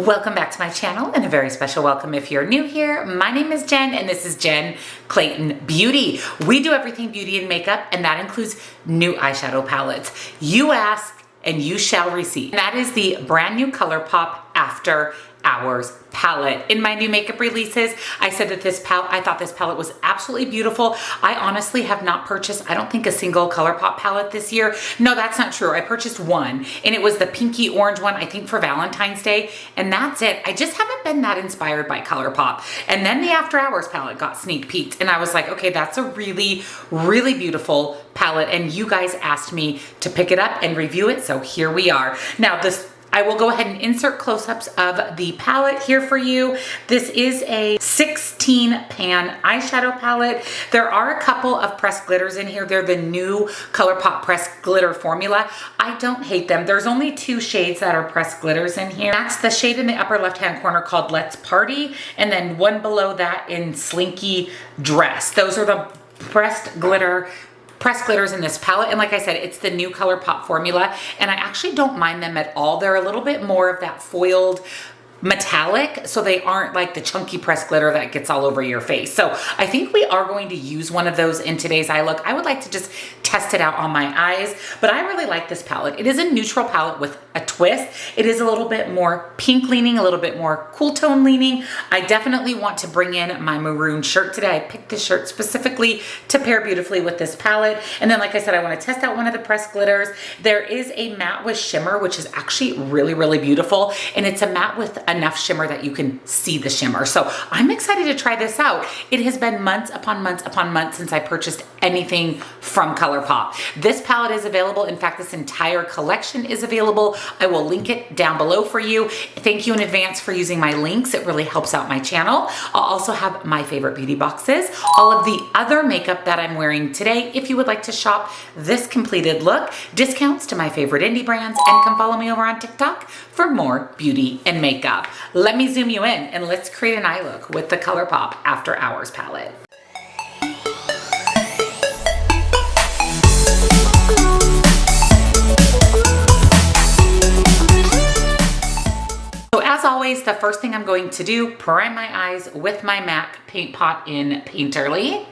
Welcome back to my channel and a very special welcome if you're new here. My name is Jen and this is Jen Clayton Beauty. We do everything beauty and makeup, and that includes new eyeshadow palettes. You ask and you shall receive. And that is the brand new Colourpop After Hours palette. In my new makeup releases, I said that I thought this palette was absolutely beautiful. I honestly have not purchased, I don't think, a single Colourpop palette this year. No, that's not true. I purchased one, and it was the pinky orange one, I think for Valentine's Day, and that's it. I just haven't been that inspired by Colourpop. And then the After Hours palette got sneak peeked, and I was like, okay, that's a really, really beautiful palette, and you guys asked me to pick it up and review it, so here we are. Now, I will go ahead and insert close-ups of the palette here for you. This is a 16 pan eyeshadow palette. There are a couple of pressed glitters in here. They're the new Colourpop pressed glitter formula. I don't hate them. There's only two shades that are pressed glitters in here. That's the shade in the upper left-hand corner called Let's Party, and then one below that in Slinky Dress. Those are the pressed glitters in this palette, and like I said, it's the new Colourpop formula, and I actually don't mind them at all. They're a little bit more of that foiled metallic, so they aren't like the chunky pressed glitter that gets all over your face. So I think we are going to use one of those in today's eye look. I would like to just test it out on my eyes, but I really like this palette. It is a neutral palette with a twist. It is a little bit more pink leaning, a little bit more cool tone leaning. I definitely want to bring in my maroon shirt today. I picked this shirt specifically to pair beautifully with this palette. And then, like I said, I want to test out one of the pressed glitters. There is a matte with shimmer, which is actually really, really beautiful. And it's a matte with enough shimmer that you can see the shimmer. So I'm excited to try this out. It has been months upon months upon months since I purchased anything from Colourpop. This palette is available. In fact, this entire collection is available. I will link it down below for you. Thank you in advance for using my links. It really helps out my channel. I'll also have my favorite beauty boxes, all of the other makeup that I'm wearing today. If you would like to shop this completed look, discounts to my favorite indie brands, and come follow me over on TikTok for more beauty and makeup. Let me zoom you in and let's create an eye look with the Colourpop After Hours palette. So as always, the first thing I'm going to do, prime my eyes with my MAC Paint Pot in Painterly.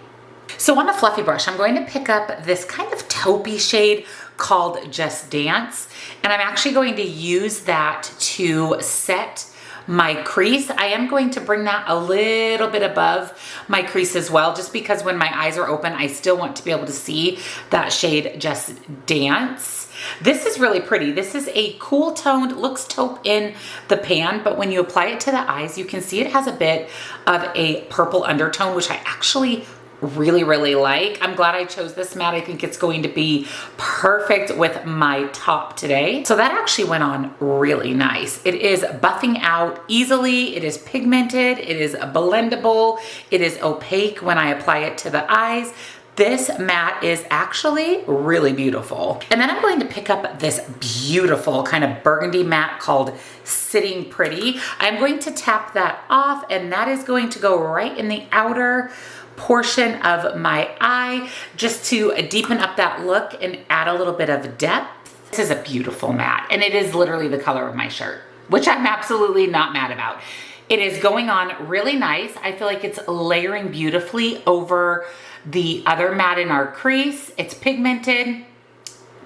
So on a fluffy brush, I'm going to pick up this kind of taupey shade called Just Dance, and I'm actually going to use that to set my crease. I am going to bring that a little bit above my crease as well, just because when my eyes are open, I still want to be able to see that shade Just Dance. This is really pretty. This is a cool toned, looks taupe in the pan, but when you apply it to the eyes, you can see it has a bit of a purple undertone, which I actually really, really like. I'm glad I chose this matte. I think it's going to be perfect with my top today. So that actually went on really nice. It is buffing out easily. It is pigmented. It is blendable. It is opaque when I apply it to the eyes. This matte is actually really beautiful. And then I'm going to pick up this beautiful kind of burgundy matte called Sitting Pretty. I'm going to tap that off, and that is going to go right in the outer portion of my eye just to deepen up that look and add a little bit of depth. This is a beautiful matte, and it is literally the color of my shirt, which I'm absolutely not mad about. It is going on really nice. I feel like it's layering beautifully over the other matte in our crease. It's pigmented.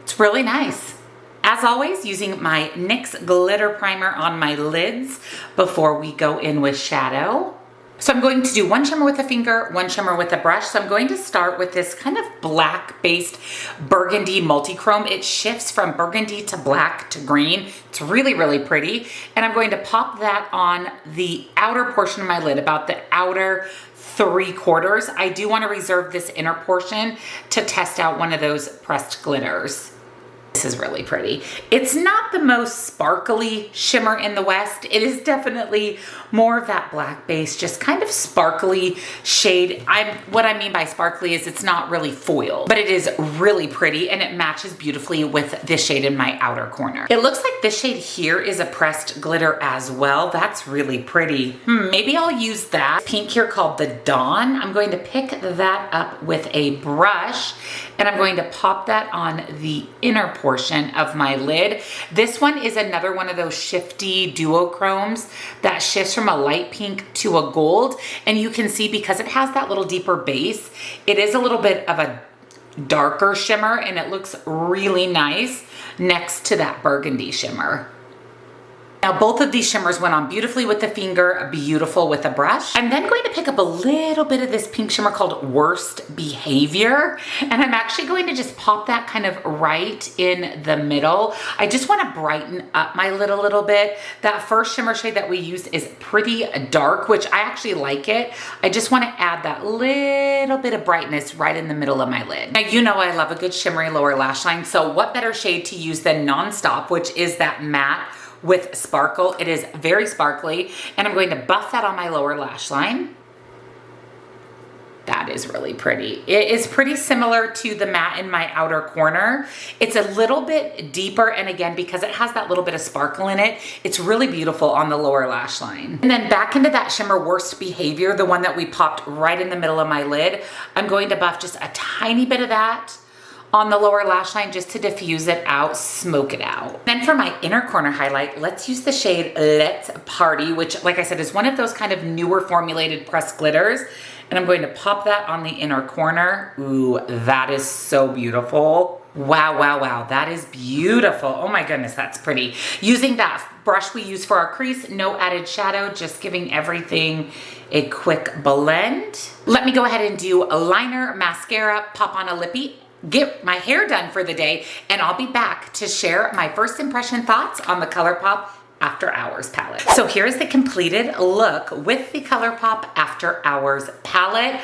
It's really nice. As always, using my NYX glitter primer on my lids before we go in with shadow. So I'm going to do one shimmer with a finger, one shimmer with a brush. So I'm going to start with this kind of black-based burgundy multi-chrome. It shifts from burgundy to black to green. It's really, really pretty. And I'm going to pop that on the outer portion of my lid, about the outer 3/4. I do want to reserve this inner portion to test out one of those pressed glitters. This is really pretty. It's not the most sparkly shimmer in the West. It is definitely more of that black base, just kind of sparkly shade. What I mean by sparkly is it's not really foil, but it is really pretty, and it matches beautifully with this shade in my outer corner. It looks like this shade here is a pressed glitter as well. That's really pretty. Maybe I'll use that pink here called the Dawn. I'm going to pick that up with a brush, and I'm going to pop that on the inner portion portion of my lid. This one is another one of those shifty duochromes that shifts from a light pink to a gold. And you can see because it has that little deeper base, it is a little bit of a darker shimmer and it looks really nice next to that burgundy shimmer. Now both of these shimmers went on beautifully with the finger, beautiful with a brush. I'm then going to pick up a little bit of this pink shimmer called Worst Behavior, and I'm actually going to just pop that kind of right in the middle. I just want to brighten up my lid a little bit. That first shimmer shade that we used is pretty dark, which I actually like it. I just want to add that little bit of brightness right in the middle of my lid. Now you know I love a good shimmery lower lash line, so what better shade to use than Nonstop, which is that matte with sparkle. It is very sparkly, and I'm going to buff that on my lower lash line. That is really pretty. It is pretty similar to the matte in my outer corner. It's a little bit deeper, and again, because it has that little bit of sparkle in it, it's really beautiful on the lower lash line. And then back into that shimmer Worst Behavior, the one that we popped right in the middle of my lid, I'm going to buff just a tiny bit of that on the lower lash line just to diffuse it out, smoke it out. Then for my inner corner highlight, let's use the shade Let's Party, which like I said, is one of those kind of newer formulated pressed glitters. And I'm going to pop that on the inner corner. Ooh, that is so beautiful. Wow, wow, wow, that is beautiful. Oh my goodness, that's pretty. Using that brush we use for our crease, no added shadow, just giving everything a quick blend. Let me go ahead and do a liner, mascara, pop on a lippy, get my hair done for the day, and I'll be back to share my first impression thoughts on the Colourpop After Hours palette. So here's the completed look with the Colourpop After Hours palette.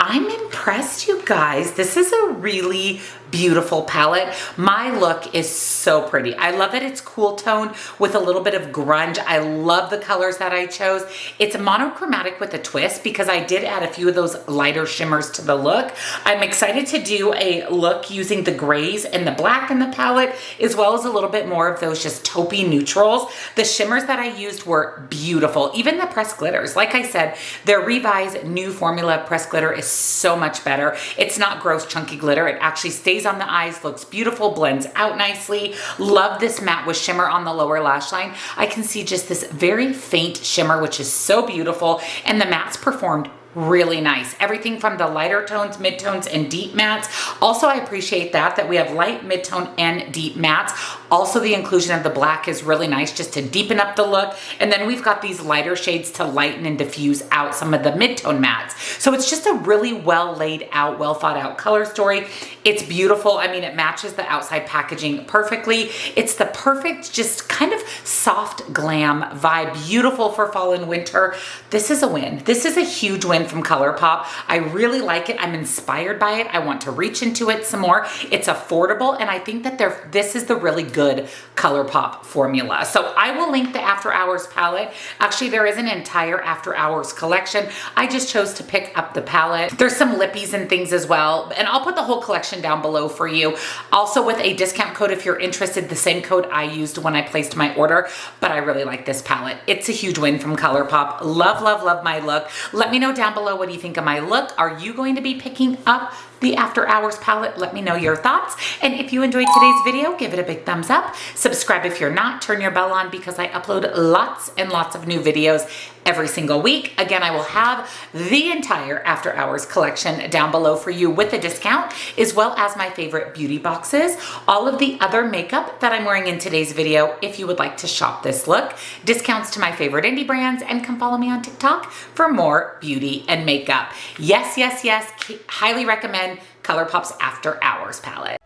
I'm impressed, you guys. This is a really beautiful palette. My look is so pretty. I love that it's cool tone with a little bit of grunge. I love the colors that I chose. It's monochromatic with a twist because I did add a few of those lighter shimmers to the look. I'm excited to do a look using the grays and the black in the palette, as well as a little bit more of those just taupey neutrals. The shimmers that I used were beautiful. Even the pressed glitters. Like I said, their revised new formula pressed glitter is so much better. It's not gross chunky glitter. It actually stays on the eyes, looks beautiful, blends out nicely. Love this matte with shimmer on the lower lash line. I can see just this very faint shimmer, which is so beautiful, and the mattes performed really nice. Everything from the lighter tones, mid-tones, and deep mattes. Also, I appreciate that we have light, mid-tone, and deep mattes. Also, the inclusion of the black is really nice just to deepen up the look. And then we've got these lighter shades to lighten and diffuse out some of the mid-tone mattes. So it's just a really well laid out, well thought out color story. It's beautiful. I mean, it matches the outside packaging perfectly. It's the perfect, just kind of soft glam vibe. Beautiful for fall and winter. This is a win. This is a huge win from Colourpop. I really like it. I'm inspired by it. I want to reach into it some more. It's affordable, and I think that this is the really good Colourpop formula. So I will link the After Hours palette. Actually, there is an entire After Hours collection. I just chose to pick up the palette. There's some lippies and things as well, and I'll put the whole collection down below for you. Also with a discount code if you're interested, the same code I used when I placed my order, but I really like this palette. It's a huge win from Colourpop. Love, love, love my look. Let me know down below, what do you think of my look? Are you going to be picking up the After Hours palette? Let me know your thoughts. And if you enjoyed today's video, give it a big thumbs up. Subscribe if you're not. Turn your bell on because I upload lots and lots of new videos every single week. Again, I will have the entire After Hours collection down below for you with a discount, as well as my favorite beauty boxes, all of the other makeup that I'm wearing in today's video if you would like to shop this look, discounts to my favorite indie brands, and come follow me on TikTok for more beauty and makeup. Yes, yes, yes, highly recommend Colourpop's After Hours palette.